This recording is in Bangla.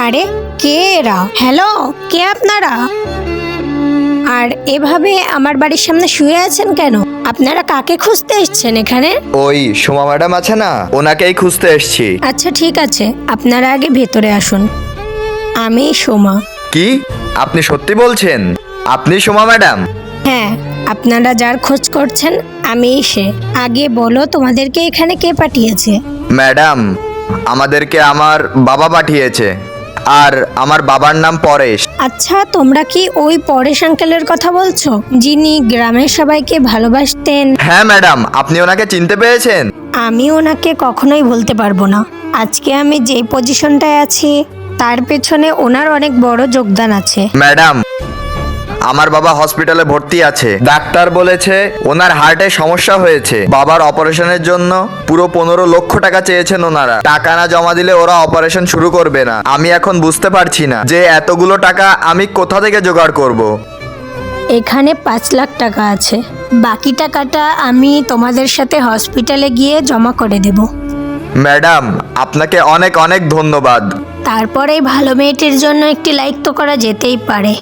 আরে কে এরা? হ্যালো, কে আপনারা? আর এভাবে আমার বাড়ির সামনে শুয়ে আছেন কেন? আপনারা কাকে খুঁজতে এসেছেন এখানে? ওই সোমা ম্যাডাম আছে না, ওনাকেই খুঁজতে এসেছি। আচ্ছা ঠিক আছে, আপনারা আগে ভেতরে আসুন। আমি সোমা। কি আপনি সত্যি বলছেন? আপনি সোমা ম্যাডাম? হ্যাঁ, আপনারা যার খোঁজ করছেন আমিই সে। আগে বলো তোমাদেরকে এখানে কে পাঠিয়েছে? ম্যাডাম, আমাদেরকে আমার বাবা পাঠিয়েছে। আর আমার বাবার নাম পরেশ। আচ্ছা, তোমরা কি ওই পরেশ আঙ্কেলের কথা বলছো, যিনি গ্রামের সবাইকে ভালোবাসতেন? হ্যাঁ ম্যাডাম, আপনি ওনাকে চিনতে পেরেছেন? আমি ওনাকে কখনোই ভুলতে পারবো না। আজকে আমি যেই পজিশনটায় আছি তার পেছনে ওনার অনেক বড় যোগদান আছে। ম্যাডাম, আমার বাবা হসপিটালে ভর্তি আছে। ডাক্তার বলেছে ওনার হার্টে সমস্যা হয়েছে। বাবার অপারেশনের জন্য পুরো 15 লক্ষ টাকা চেয়েছেন ওনারা। টাকা না জমা দিলে ওরা অপারেশন শুরু করবে না। আমি এখন বুঝতে পারছি না যে এতগুলো টাকা আমি কোথা থেকে জোগাড় করব। এখানে 5 লাখ টাকা আছে। বাকি টাকাটা আমি তোমাদের সাথে হসপিটালে গিয়ে জমা করে দেব। ম্যাডাম, আপনাকে অনেক অনেক ধন্যবাদ। তারপরে ভালো মেয়েটির জন্য একটি লাইক তো করা যেতেই পারে।